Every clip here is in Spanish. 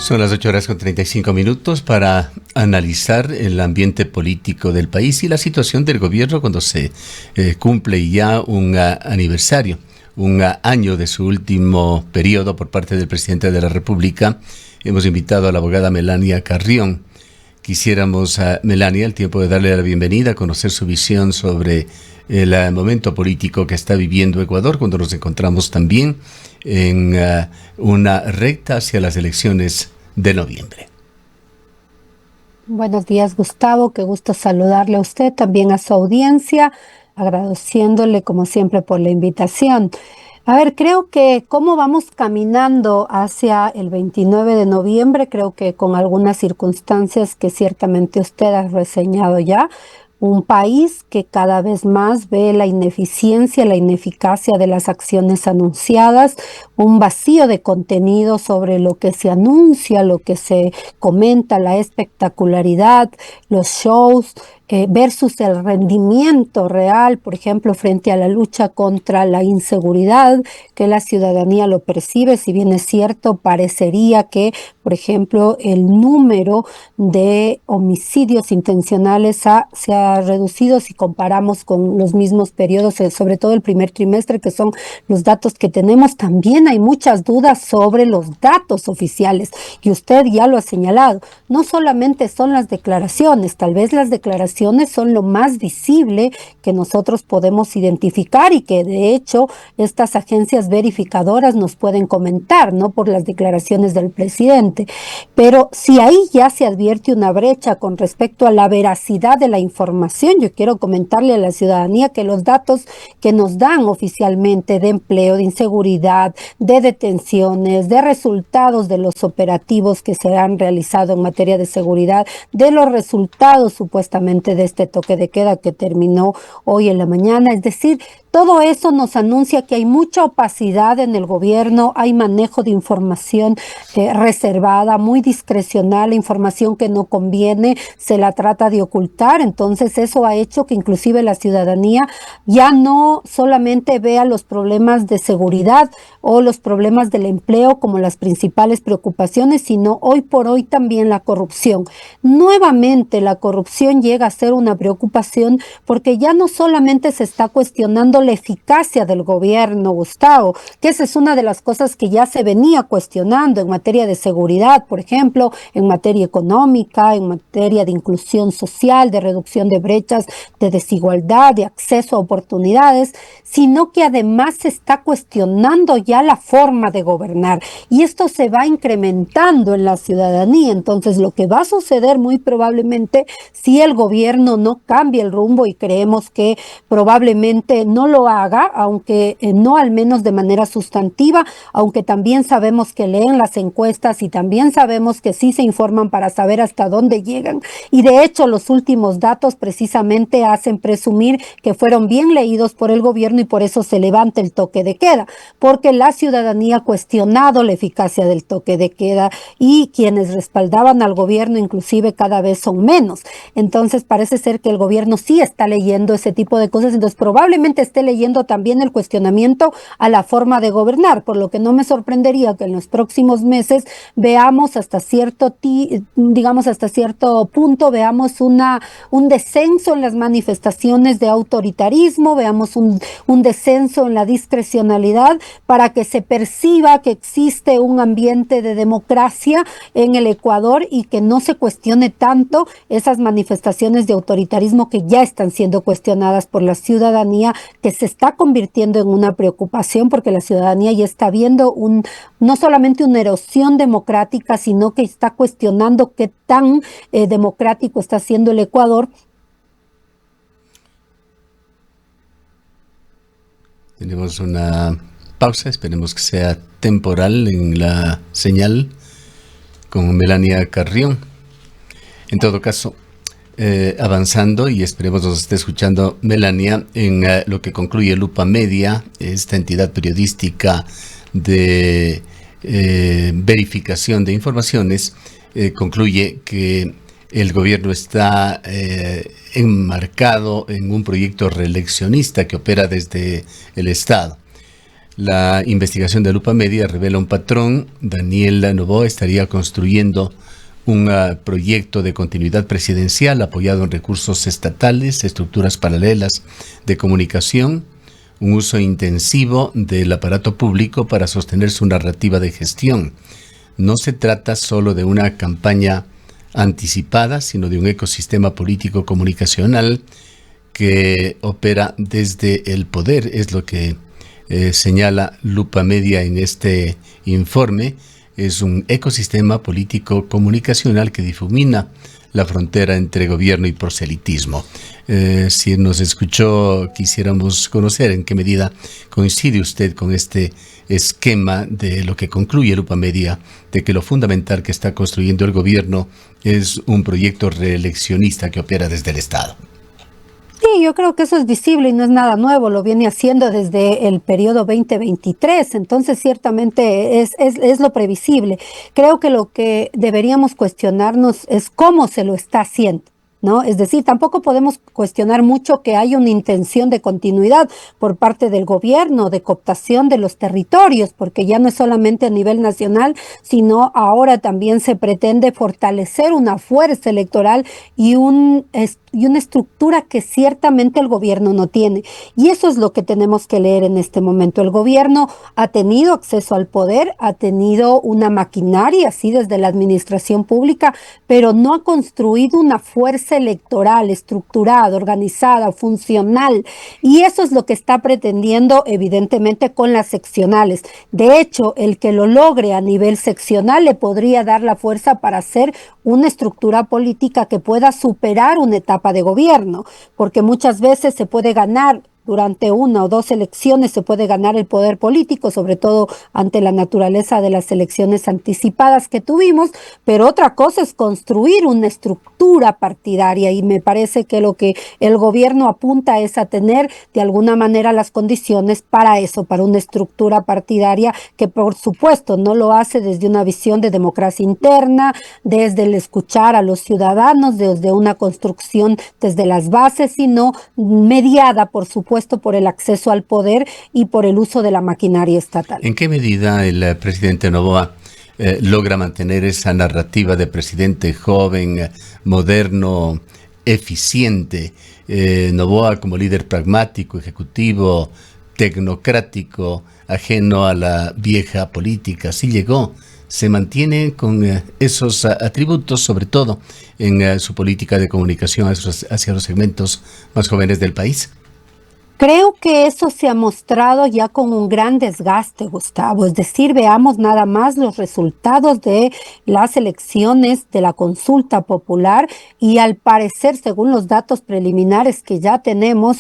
Son las 8:35 para analizar el ambiente político del país y la situación del gobierno cuando se cumple ya un aniversario, un año de su último periodo por parte del presidente de la República. Hemos invitado a la abogada Melania Carrión. Quisiéramos, Melania, el tiempo de darle la bienvenida, conocer su visión sobre el momento político que está viviendo Ecuador cuando nos encontramos también en una recta hacia las elecciones de noviembre. Buenos días, Gustavo. Qué gusto saludarle a usted, también a su audiencia, agradeciéndole como siempre por la invitación. A ver, creo que cómo vamos caminando hacia el 29 de noviembre, creo que con algunas circunstancias que ciertamente usted ha reseñado ya, un país que cada vez más ve la ineficiencia, la ineficacia de las acciones anunciadas, un vacío de contenido sobre lo que se anuncia, lo que se comenta, la espectacularidad, los shows, versus el rendimiento real, por ejemplo, frente a la lucha contra la inseguridad, que la ciudadanía lo percibe. Si bien es cierto, parecería que, por ejemplo, el número de homicidios intencionales se ha reducido si comparamos con los mismos periodos, sobre todo el primer trimestre, que son los datos que tenemos. También hay muchas dudas sobre los datos oficiales, y usted ya lo ha señalado. No solamente son las declaraciones, tal vez las declaraciones son lo más visible que nosotros podemos identificar y que de hecho estas agencias verificadoras nos pueden comentar, ¿no? Por las declaraciones del presidente. Pero si ahí ya se advierte una brecha con respecto a la veracidad de la información, yo quiero comentarle a la ciudadanía que los datos que nos dan oficialmente de empleo, de inseguridad, de detenciones, de resultados de los operativos que se han realizado en materia de seguridad, de los resultados supuestamente de este toque de queda que terminó hoy en la mañana, es decir, todo eso nos anuncia que hay mucha opacidad en el gobierno, hay manejo de información reservada, muy discrecional, la información que no conviene se la trata de ocultar. Entonces eso ha hecho que inclusive la ciudadanía ya no solamente vea los problemas de seguridad o los problemas del empleo como las principales preocupaciones, sino hoy por hoy también la corrupción. Nuevamente la corrupción llega a ser una preocupación porque ya no solamente se está cuestionando la eficacia del gobierno, Gustavo, que esa es una de las cosas que ya se venía cuestionando en materia de seguridad, por ejemplo, en materia económica, en materia de inclusión social, de reducción de brechas, de desigualdad, de acceso a oportunidades, sino que además se está cuestionando ya la forma de gobernar, y esto se va incrementando en la ciudadanía. Entonces lo que va a suceder muy probablemente, si el gobierno no cambia el rumbo, y creemos que probablemente no lo haga, aunque no al menos de manera sustantiva, aunque también sabemos que leen las encuestas y también sabemos que sí se informan para saber hasta dónde llegan, y de hecho los últimos datos precisamente hacen presumir que fueron bien leídos por el gobierno y por eso se levanta el toque de queda, porque la ciudadanía ha cuestionado la eficacia del toque de queda y quienes respaldaban al gobierno inclusive cada vez son menos. Entonces parece ser que el gobierno sí está leyendo ese tipo de cosas, entonces probablemente esté leyendo también el cuestionamiento a la forma de gobernar, por lo que no me sorprendería que en los próximos meses veamos hasta cierto punto, veamos un descenso en las manifestaciones de autoritarismo, veamos un descenso en la discrecionalidad, para que se perciba que existe un ambiente de democracia en el Ecuador y que no se cuestione tanto esas manifestaciones de autoritarismo que ya están siendo cuestionadas por la ciudadanía, que se está convirtiendo en una preocupación porque la ciudadanía ya está viendo no solamente una erosión democrática, sino que está cuestionando qué tan democrático está siendo el Ecuador. Tenemos una pausa, esperemos que sea temporal en la señal con Melania Carrión. En todo caso, avanzando, y esperemos nos esté escuchando Melania, en lo que concluye Lupa Media, esta entidad periodística de verificación de informaciones, concluye que el gobierno está enmarcado en un proyecto reeleccionista que opera desde el Estado. La investigación de Lupa Media revela un patrón. Daniel Noboa estaría construyendo un proyecto de continuidad presidencial apoyado en recursos estatales, estructuras paralelas de comunicación, un uso intensivo del aparato público para sostener su narrativa de gestión. No se trata solo de una campaña anticipada, sino de un ecosistema político comunicacional que opera desde el poder, es lo que señala Lupa Media en este informe. Es un ecosistema político comunicacional que difumina la frontera entre gobierno y proselitismo. Si nos escuchó, quisiéramos conocer en qué medida coincide usted con este esquema de lo que concluye Lupa Media, de que lo fundamental que está construyendo el gobierno es un proyecto reeleccionista que opera desde el Estado. Sí, yo creo que eso es visible y no es nada nuevo, lo viene haciendo desde el periodo 2023, entonces ciertamente es lo previsible. Creo que lo que deberíamos cuestionarnos es cómo se lo está haciendo, ¿no? Es decir, tampoco podemos cuestionar mucho que hay una intención de continuidad por parte del gobierno, de cooptación de los territorios, porque ya no es solamente a nivel nacional, sino ahora también se pretende fortalecer una fuerza electoral y una estructura que ciertamente el gobierno no tiene. Y eso es lo que tenemos que leer en este momento. El gobierno ha tenido acceso al poder, ha tenido una maquinaria, así desde la administración pública, pero no ha construido una fuerza electoral estructurada, organizada, funcional. Y eso es lo que está pretendiendo, evidentemente, con las seccionales. De hecho, el que lo logre a nivel seccional le podría dar la fuerza para hacer una estructura política que pueda superar una etapa de gobierno, porque muchas veces se puede ganar durante una o dos elecciones, se puede ganar el poder político, sobre todo ante la naturaleza de las elecciones anticipadas que tuvimos, pero otra cosa es construir una estructura partidaria y me parece que lo que el gobierno apunta es a tener de alguna manera las condiciones para eso, para una estructura partidaria que por supuesto no lo hace desde una visión de democracia interna, desde el escuchar a los ciudadanos, desde una construcción desde las bases, sino mediada por supuesto por el acceso al poder y por el uso de la maquinaria estatal. ¿En qué medida el presidente Noboa logra mantener esa narrativa de presidente joven, moderno, eficiente? Noboa como líder pragmático, ejecutivo, tecnocrático, ajeno a la vieja política, sí llegó. Se mantiene con esos atributos, sobre todo en su política de comunicación hacia los segmentos más jóvenes del país. Creo que eso se ha mostrado ya con un gran desgaste, Gustavo. Es decir, veamos nada más los resultados de las elecciones de la consulta popular y al parecer, según los datos preliminares que ya tenemos,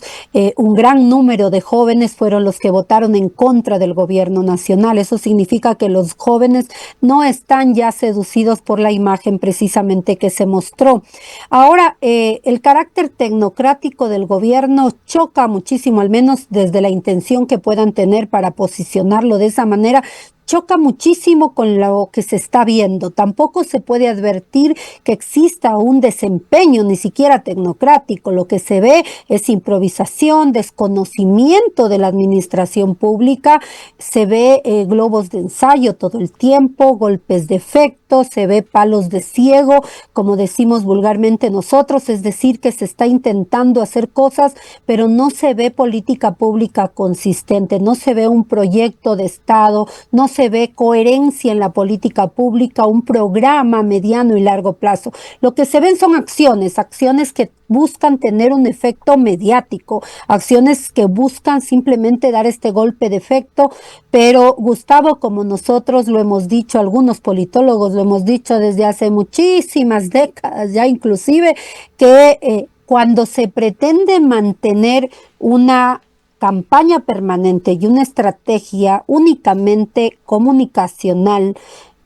un gran número de jóvenes fueron los que votaron en contra del gobierno nacional. Eso significa que los jóvenes no están ya seducidos por la imagen precisamente que se mostró. Ahora, el carácter tecnocrático del gobierno choca muchísimo, al menos desde la intención que puedan tener para posicionarlo de esa manera, choca muchísimo con lo que se está viendo. Tampoco se puede advertir que exista un desempeño, ni siquiera tecnocrático. Lo que se ve es improvisación, desconocimiento de la administración pública, se ve globos de ensayo todo el tiempo, golpes de efecto, se ve palos de ciego, como decimos vulgarmente nosotros, es decir, que se está intentando hacer cosas, pero no se ve política pública consistente, no se ve un proyecto de Estado, no se ve coherencia en la política pública, un programa a mediano y largo plazo. Lo que se ven son acciones que buscan tener un efecto mediático, acciones que buscan simplemente dar este golpe de efecto, pero Gustavo, como nosotros lo hemos dicho, algunos politólogos lo hemos dicho desde hace muchísimas décadas ya inclusive, que cuando se pretende mantener una campaña permanente y una estrategia únicamente comunicacional,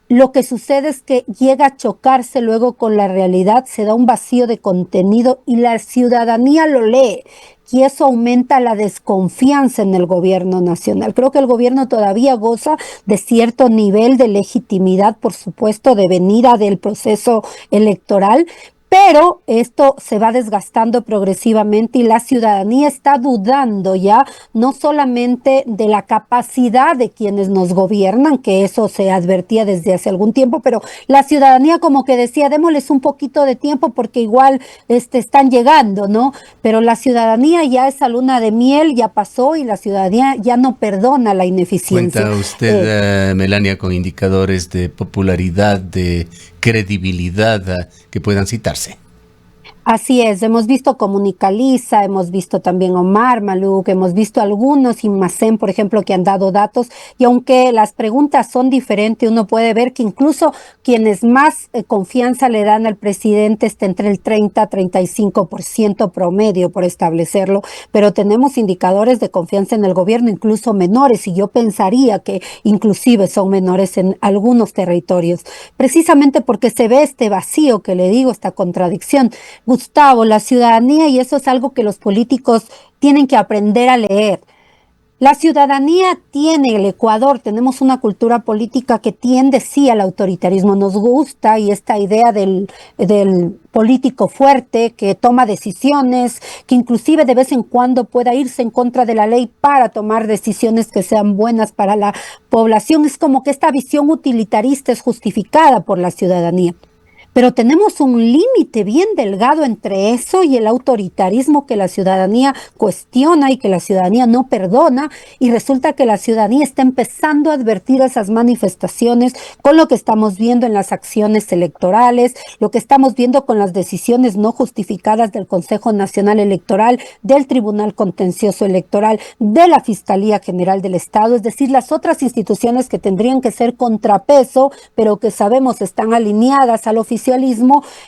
lo que sucede es que llega a chocarse luego con la realidad, se da un vacío de contenido y la ciudadanía lo lee. Y eso aumenta la desconfianza en el gobierno nacional. Creo que el gobierno todavía goza de cierto nivel de legitimidad, por supuesto, de venida del proceso electoral, Pero esto se va desgastando progresivamente y la ciudadanía está dudando ya no solamente de la capacidad de quienes nos gobiernan, que eso se advertía desde hace algún tiempo, pero la ciudadanía como que decía, démosles un poquito de tiempo porque igual están llegando, ¿no? Pero la ciudadanía ya esa luna de miel ya pasó y la ciudadanía ya no perdona la ineficiencia. ¿Cuenta usted, Melania, con indicadores de popularidad, de credibilidad que puedan citarse? Así es, hemos visto Comunicaliza, hemos visto también Omar Maluk, hemos visto algunos, Inmacén, por ejemplo, que han dado datos, y aunque las preguntas son diferentes, uno puede ver que incluso quienes más confianza le dan al presidente está entre el 30-35% promedio, por establecerlo, pero tenemos indicadores de confianza en el gobierno incluso menores, y yo pensaría que inclusive son menores en algunos territorios, precisamente porque se ve este vacío que le digo, esta contradicción. Gustavo, la ciudadanía, y eso es algo que los políticos tienen que aprender a leer. La ciudadanía tiene, el Ecuador, tenemos una cultura política que tiende sí al autoritarismo, nos gusta y esta idea del político fuerte que toma decisiones, que inclusive de vez en cuando pueda irse en contra de la ley para tomar decisiones que sean buenas para la población. Es como que esta visión utilitarista es justificada por la ciudadanía. Pero tenemos un límite bien delgado entre eso y el autoritarismo que la ciudadanía cuestiona y que la ciudadanía no perdona, y resulta que la ciudadanía está empezando a advertir esas manifestaciones con lo que estamos viendo en las acciones electorales, lo que estamos viendo con las decisiones no justificadas del Consejo Nacional Electoral, del Tribunal Contencioso Electoral, de la Fiscalía General del Estado, es decir, las otras instituciones que tendrían que ser contrapeso, pero que sabemos están alineadas al oficialismo.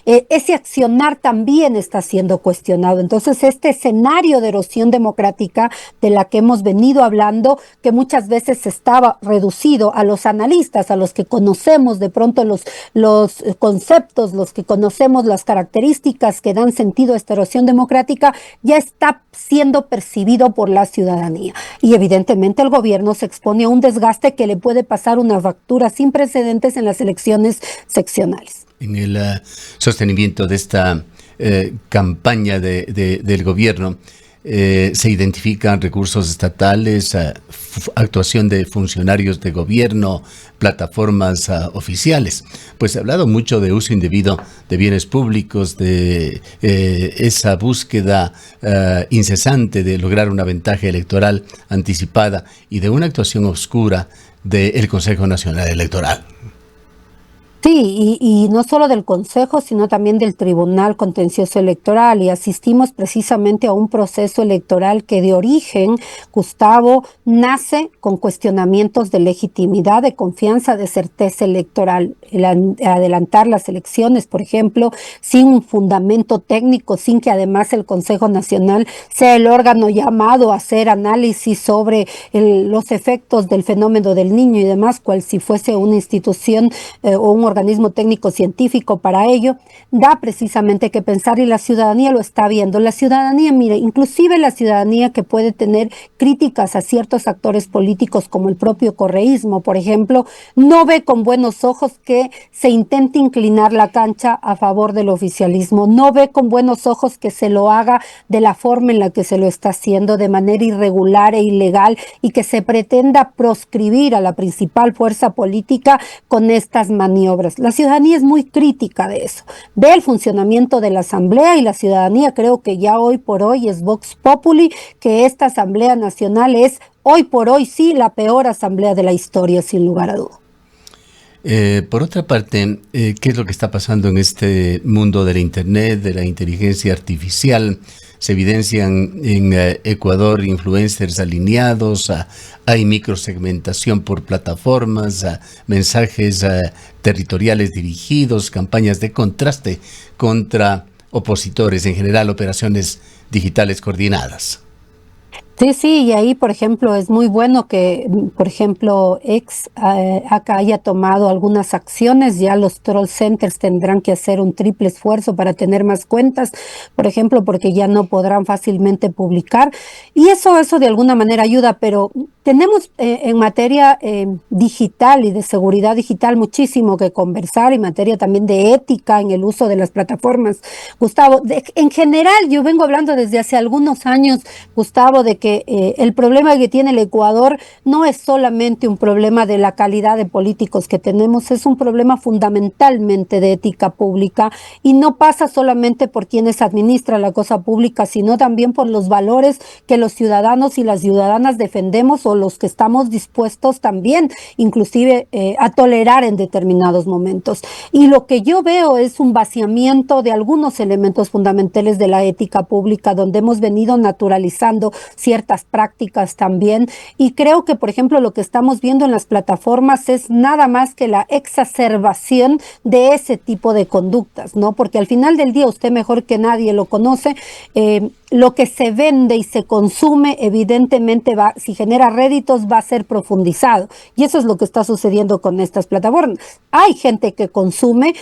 Ese accionar también está siendo cuestionado. Entonces, este escenario de erosión democrática de la que hemos venido hablando, que muchas veces estaba reducido a los analistas, a los que conocemos de pronto los conceptos, los que conocemos las características que dan sentido a esta erosión democrática, ya está siendo percibido por la ciudadanía. Y evidentemente el gobierno se expone a un desgaste que le puede pasar una factura sin precedentes en las elecciones seccionales. En el sostenimiento de esta campaña del gobierno, se identifican recursos estatales, actuación de funcionarios de gobierno, plataformas oficiales. Pues se ha hablado mucho de uso indebido de bienes públicos, de esa búsqueda incesante de lograr una ventaja electoral anticipada y de una actuación oscura del Consejo Nacional Electoral. Sí, y no solo del Consejo, sino también del Tribunal Contencioso Electoral, y asistimos precisamente a un proceso electoral que de origen, Gustavo, nace con cuestionamientos de legitimidad, de confianza, de certeza electoral. El adelantar las elecciones, por ejemplo, sin un fundamento técnico, sin que además el Consejo Nacional sea el órgano llamado a hacer análisis sobre los efectos del fenómeno del Niño y demás, cual si fuese una institución o un organismo técnico científico para ello, da precisamente que pensar, y la ciudadanía lo está viendo. La ciudadanía, mire, inclusive la ciudadanía que puede tener críticas a ciertos actores políticos como el propio correísmo, por ejemplo, no ve con buenos ojos que se intente inclinar la cancha a favor del oficialismo, no ve con buenos ojos que se lo haga de la forma en la que se lo está haciendo, de manera irregular e ilegal, y que se pretenda proscribir a la principal fuerza política con estas maniobras. La ciudadanía es muy crítica de eso. Ve el funcionamiento de la Asamblea, y la ciudadanía creo que ya hoy por hoy es Vox Populi, que esta Asamblea Nacional es hoy por hoy sí la peor asamblea de la historia, sin lugar a duda. Por otra parte, ¿qué es lo que está pasando en este mundo de la Internet, de la inteligencia artificial? Se evidencian en Ecuador influencers alineados, hay microsegmentación por plataformas, mensajes territoriales dirigidos, campañas de contraste contra opositores, en general operaciones digitales coordinadas. Sí, sí, y ahí, por ejemplo, es muy bueno que, por ejemplo, acá haya tomado algunas acciones. Ya los troll centers tendrán que hacer un triple esfuerzo para tener más cuentas, por ejemplo, porque ya no podrán fácilmente publicar. Y eso de alguna manera ayuda, pero tenemos en materia digital y de seguridad digital muchísimo que conversar, en materia también de ética en el uso de las plataformas. Gustavo, en general, yo vengo hablando desde hace algunos años, Gustavo, de que el problema que tiene el Ecuador no es solamente un problema de la calidad de políticos que tenemos, es un problema fundamentalmente de ética pública, y no pasa solamente por quienes administran la cosa pública, sino también por los valores que los ciudadanos y las ciudadanas defendemos, o los que estamos dispuestos también inclusive a tolerar en determinados momentos. Y lo que yo veo es un vaciamiento de algunos elementos fundamentales de la ética pública, donde hemos venido naturalizando ciertas prácticas también. Y creo que, por ejemplo, lo que estamos viendo en las plataformas es nada más que la exacerbación de ese tipo de conductas, ¿no? Porque al final del día, usted mejor que nadie lo conoce, lo que se vende y se consume evidentemente va, si genera réditos, va a ser profundizado. Y eso es lo que está sucediendo con estas plataformas. Hay gente que consume,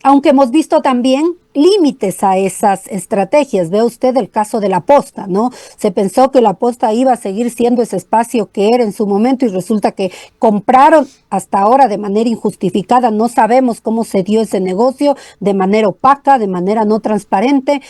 aunque hemos visto también límites a esas estrategias. Ve usted el caso de la Posta, ¿no? Se pensó que la Posta iba a seguir siendo ese espacio que era en su momento, y resulta que compraron hasta ahora de manera injustificada. No sabemos cómo se dio ese negocio, de manera opaca, de manera no transparente.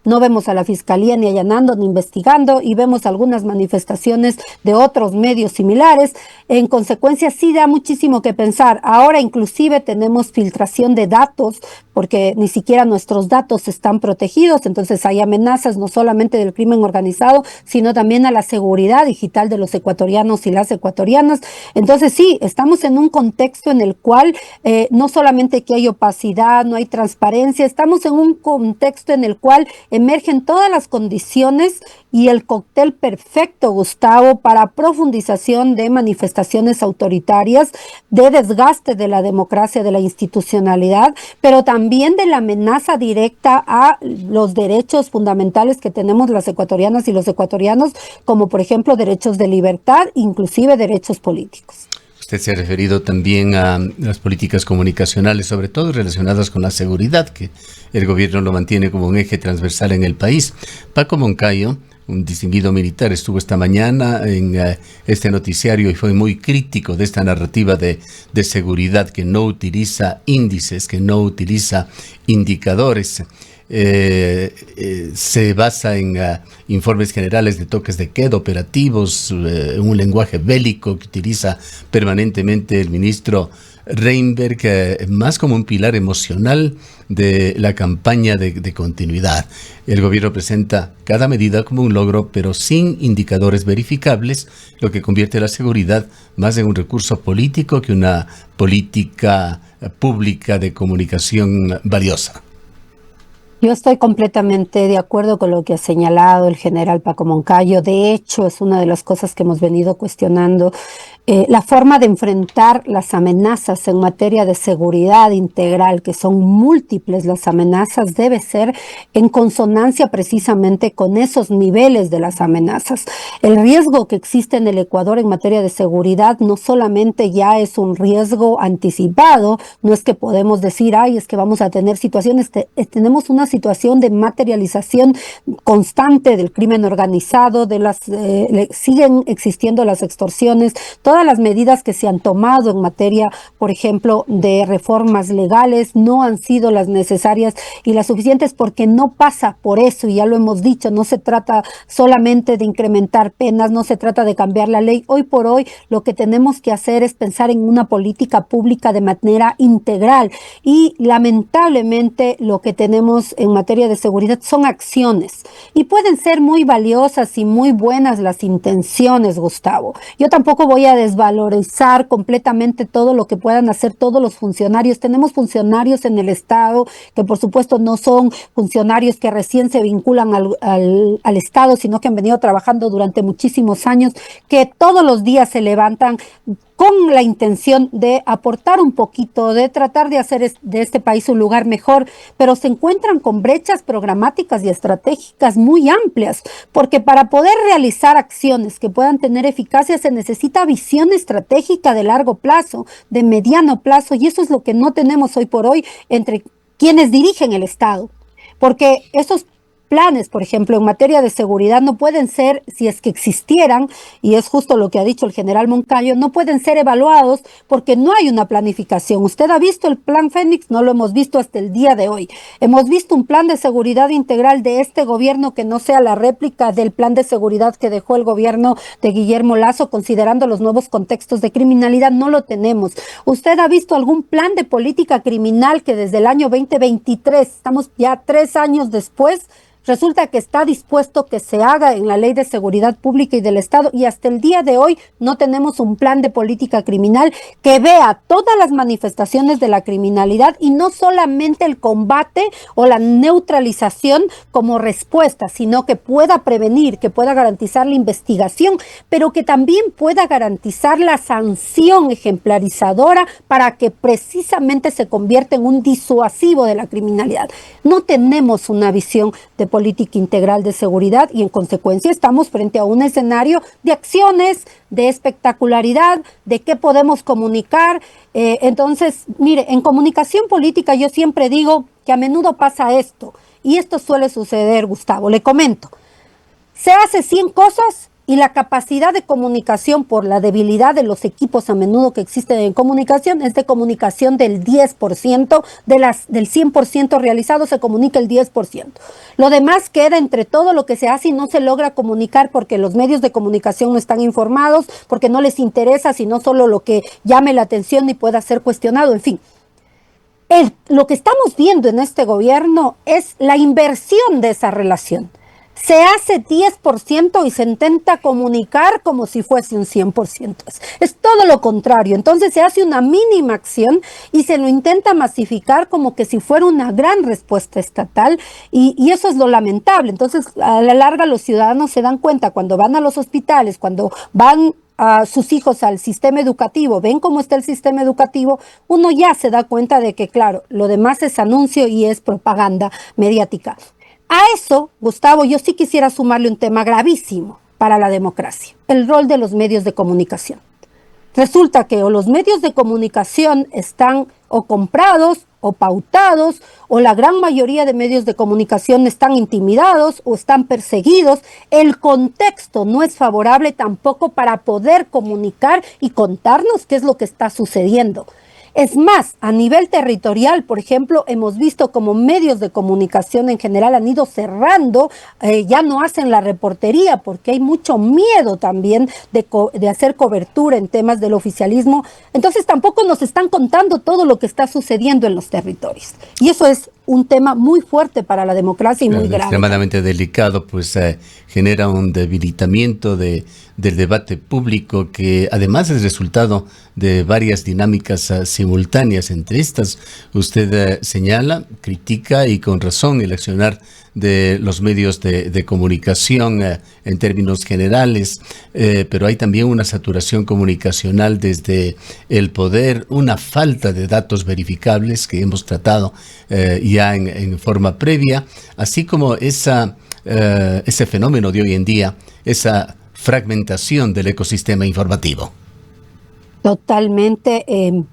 No vemos a la fiscalía ni allanando ni investigando, y vemos algunas manifestaciones de otros medios similares. En consecuencia, sí da muchísimo que pensar. Ahora inclusive tenemos filtración de datos, porque ni siquiera nuestros datos están protegidos. Entonces hay amenazas no solamente del crimen organizado, sino también a la seguridad digital de los ecuatorianos y las ecuatorianas. Entonces sí, estamos en un contexto en el cual no solamente que hay opacidad, no hay transparencia, estamos en un contexto en el cual emergen todas las condiciones y el cóctel perfecto, Gustavo, para profundización de manifestaciones autoritarias, de desgaste de la democracia, de la institucionalidad, pero también de la amenaza directa a los derechos fundamentales que tenemos las ecuatorianas y los ecuatorianos, como por ejemplo derechos de libertad, inclusive derechos políticos. Usted se ha referido también a las políticas comunicacionales, sobre todo relacionadas con la seguridad, que el gobierno lo mantiene como un eje transversal en el país. Paco Moncayo, un distinguido militar, estuvo esta mañana en este noticiario y fue muy crítico de esta narrativa de seguridad que no utiliza índices, que no utiliza indicadores. Se basa en informes generales de toques de queda, operativos, un lenguaje bélico que utiliza permanentemente el ministro Reinberg, más como un pilar emocional de la campaña de continuidad. El gobierno presenta cada medida como un logro, pero sin indicadores verificables, lo que convierte la seguridad más en un recurso político que una política pública de comunicación valiosa. Yo estoy completamente de acuerdo con lo que ha señalado el general Paco Moncayo. De hecho, es una de las cosas que hemos venido cuestionando. La forma de enfrentar las amenazas en materia de seguridad integral, que son múltiples las amenazas, debe ser en consonancia precisamente con esos niveles de las amenazas. El riesgo que existe en el Ecuador en materia de seguridad no solamente ya es un riesgo anticipado, no es que podemos decir, ay, es que vamos a tener situaciones, tenemos una situación de materialización constante del crimen organizado, siguen existiendo las extorsiones, todas las medidas que se han tomado en materia, por ejemplo, de reformas legales no han sido las necesarias y las suficientes, porque no pasa por eso, y ya lo hemos dicho, no se trata solamente de incrementar penas, no se trata de cambiar la ley. Hoy por hoy lo que tenemos que hacer es pensar en una política pública de manera integral, y lamentablemente lo que tenemos en materia de seguridad son acciones, y pueden ser muy valiosas y muy buenas las intenciones, Gustavo. Yo tampoco voy a desvalorizar completamente todo lo que puedan hacer todos los funcionarios. Tenemos funcionarios en el Estado que por supuesto no son funcionarios que recién se vinculan al Estado, sino que han venido trabajando durante muchísimos años, que todos los días se levantan con la intención de aportar un poquito, de tratar de hacer de este país un lugar mejor, pero se encuentran con brechas programáticas y estratégicas muy amplias, porque para poder realizar acciones que puedan tener eficacia se necesita visión estratégica de largo plazo, de mediano plazo, y eso es lo que no tenemos hoy por hoy entre quienes dirigen el Estado, porque esos planes, por ejemplo, en materia de seguridad no pueden ser, si es que existieran, y es justo lo que ha dicho el general Moncayo, no pueden ser evaluados porque no hay una planificación. Usted ha visto el plan Fénix, no lo hemos visto hasta el día de hoy. Hemos visto un plan de seguridad integral de este gobierno que no sea la réplica del plan de seguridad que dejó el gobierno de Guillermo Lasso, considerando los nuevos contextos de criminalidad, no lo tenemos. ¿Usted ha visto algún plan de política criminal que desde el año 2023, estamos ya 3 años después, resulta que está dispuesto que se haga en la Ley de Seguridad Pública y del Estado, y hasta el día de hoy no tenemos un plan de política criminal que vea todas las manifestaciones de la criminalidad y no solamente el combate o la neutralización como respuesta, sino que pueda prevenir, que pueda garantizar la investigación, pero que también pueda garantizar la sanción ejemplarizadora para que precisamente se convierta en un disuasivo de la criminalidad. No tenemos una visión de política integral de seguridad y en consecuencia estamos frente a un escenario de acciones, de espectacularidad, de qué podemos comunicar. Entonces, mire, en comunicación política yo siempre digo que a menudo pasa esto, y esto suele suceder, Gustavo, le comento. Se hace 100 cosas y la capacidad de comunicación, por la debilidad de los equipos a menudo que existen en comunicación, es de comunicación del 10%, del 100% realizado se comunica el 10%. Lo demás queda entre todo lo que se hace y no se logra comunicar porque los medios de comunicación no están informados, porque no les interesa sino solo lo que llame la atención y pueda ser cuestionado, en fin. Lo que estamos viendo en este gobierno es la inversión de esa relación. Se hace 10% y se intenta comunicar como si fuese un 100%. Es todo lo contrario. Entonces se hace una mínima acción y se lo intenta masificar como que si fuera una gran respuesta estatal, y eso es lo lamentable. Entonces, a la larga los ciudadanos se dan cuenta cuando van a los hospitales, cuando van a sus hijos al sistema educativo, ven cómo está el sistema educativo, uno ya se da cuenta de que, claro, lo demás es anuncio y es propaganda mediática. A eso, Gustavo, yo sí quisiera sumarle un tema gravísimo para la democracia: el rol de los medios de comunicación. Resulta que o los medios de comunicación están o comprados o pautados, o la gran mayoría de medios de comunicación están intimidados o están perseguidos. El contexto no es favorable tampoco para poder comunicar y contarnos qué es lo que está sucediendo. Es más, a nivel territorial, por ejemplo, hemos visto como medios de comunicación en general han ido cerrando, ya no hacen la reportería porque hay mucho miedo también de hacer cobertura en temas del oficialismo. Entonces tampoco nos están contando todo lo que está sucediendo en los territorios. Y eso es un tema muy fuerte para la democracia y muy grave. Extremadamente delicado, pues genera un debilitamiento del debate público, que además es resultado de varias dinámicas simultáneas. Entre estas, usted señala, critica y con razón el accionar de los medios de comunicación en términos generales, pero hay también una saturación comunicacional desde el poder, una falta de datos verificables que hemos tratado ya en forma previa, así como ese fenómeno de hoy en día, esa fragmentación del ecosistema informativo. Totalmente,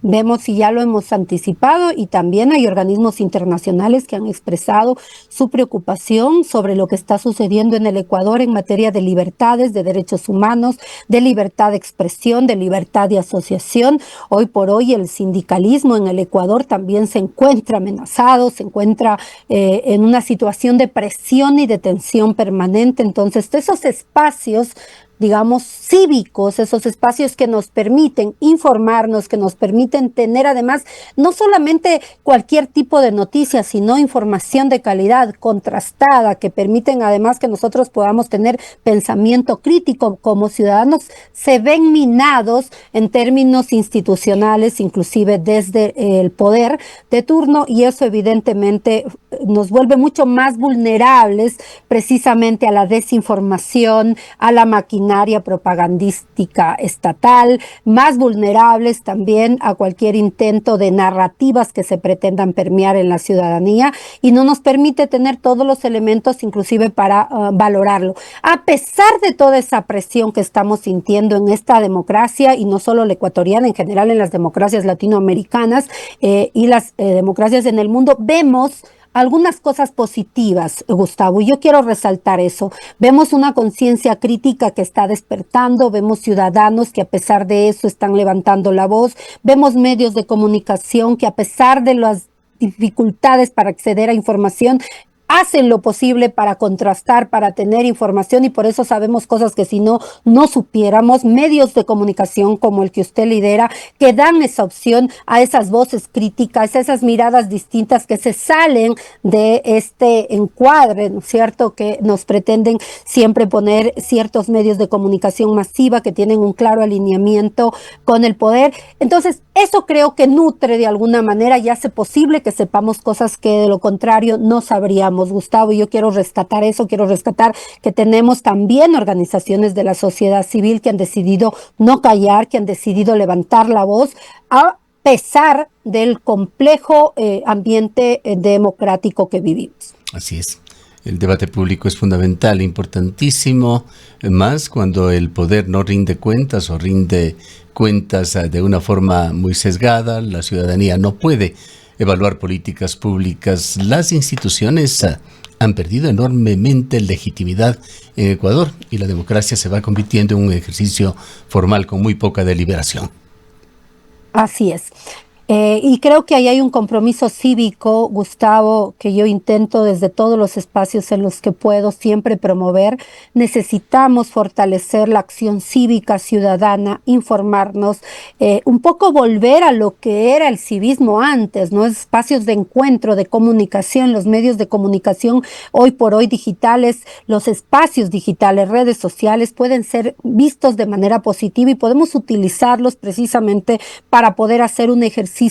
vemos y ya lo hemos anticipado, y también hay organismos internacionales que han expresado su preocupación sobre lo que está sucediendo en el Ecuador en materia de libertades, de derechos humanos, de libertad de expresión, de libertad de asociación. Hoy por hoy el sindicalismo en el Ecuador también se encuentra amenazado, se encuentra en una situación de presión y de tensión permanente. Entonces, esos espacios, digamos, cívicos, esos espacios que nos permiten informarnos, que nos permiten tener además no solamente cualquier tipo de noticias, sino información de calidad, contrastada, que permiten además que nosotros podamos tener pensamiento crítico como ciudadanos, se ven minados en términos institucionales, inclusive desde el poder de turno, y eso evidentemente nos vuelve mucho más vulnerables precisamente a la desinformación, a la maquinaria maquinaria propagandística estatal, más vulnerables también a cualquier intento de narrativas que se pretendan permear en la ciudadanía, y no nos permite tener todos los elementos inclusive para valorarlo. A pesar de toda esa presión que estamos sintiendo en esta democracia, y no solo la ecuatoriana, en general en las democracias latinoamericanas y las democracias en el mundo, vemos algunas cosas positivas, Gustavo, y yo quiero resaltar eso. Vemos una conciencia crítica que está despertando, vemos ciudadanos que a pesar de eso están levantando la voz, vemos medios de comunicación que a pesar de las dificultades para acceder a información, hacen lo posible para contrastar, para tener información, y por eso sabemos cosas que si no, no supiéramos. Medios de comunicación como el que usted lidera, que dan esa opción a esas voces críticas, a esas miradas distintas que se salen de este encuadre, ¿no es cierto?, que nos pretenden siempre poner ciertos medios de comunicación masiva que tienen un claro alineamiento con el poder. Entonces, eso creo que nutre de alguna manera y hace posible que sepamos cosas que de lo contrario no sabríamos, Gustavo, y yo quiero rescatar eso, quiero rescatar que tenemos también organizaciones de la sociedad civil que han decidido no callar, que han decidido levantar la voz a pesar del complejo ambiente democrático que vivimos. Así es. El debate público es fundamental, importantísimo, más cuando el poder no rinde cuentas o rinde cuentas de una forma muy sesgada. La ciudadanía no puede evaluar políticas públicas. Las instituciones han perdido enormemente legitimidad en Ecuador y la democracia se va convirtiendo en un ejercicio formal con muy poca deliberación. Así es. Y creo que ahí hay un compromiso cívico, Gustavo, que yo intento desde todos los espacios en los que puedo siempre promover. Necesitamos fortalecer la acción cívica ciudadana, informarnos, un poco volver a lo que era el civismo antes, ¿no? Espacios de encuentro, de comunicación, los medios de comunicación hoy por hoy digitales, los espacios digitales, redes sociales pueden ser vistos de manera positiva y podemos utilizarlos precisamente para poder hacer un ejercicio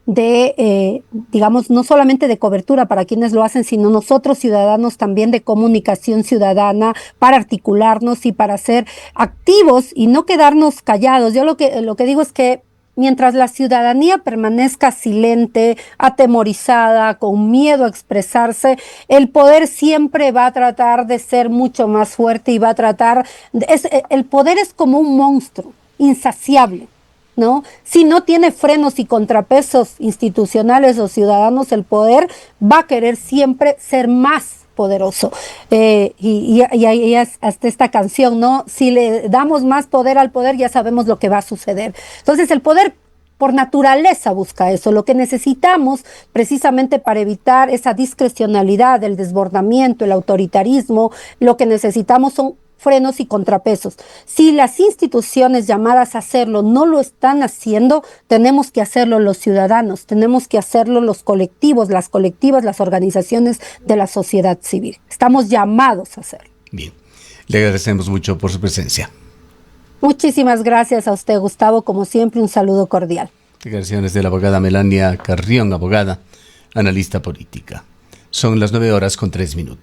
de, digamos, no solamente de cobertura para quienes lo hacen, sino nosotros ciudadanos también de comunicación ciudadana para articularnos y para ser activos y no quedarnos callados. Yo lo que digo es que mientras la ciudadanía permanezca silente, atemorizada, con miedo a expresarse, el poder siempre va a tratar de ser mucho más fuerte y va a tratar, el poder es como un monstruo insaciable, ¿no? Si no tiene frenos y contrapesos institucionales o ciudadanos, el poder va a querer siempre ser más poderoso. Y hasta esta canción, ¿no? Si le damos más poder al poder, ya sabemos lo que va a suceder. Entonces, el poder por naturaleza busca eso. Lo que necesitamos precisamente para evitar esa discrecionalidad, el desbordamiento, el autoritarismo, lo que necesitamos son frenos y contrapesos. Si las instituciones llamadas a hacerlo no lo están haciendo, tenemos que hacerlo los ciudadanos, tenemos que hacerlo los colectivos, las colectivas, las organizaciones de la sociedad civil. Estamos llamados a hacerlo. Bien, le agradecemos mucho por su presencia. Muchísimas gracias a usted, Gustavo. Como siempre, un saludo cordial. Declaraciones de la abogada Melania Carrión, abogada, analista política. Son las 9:03 minutos.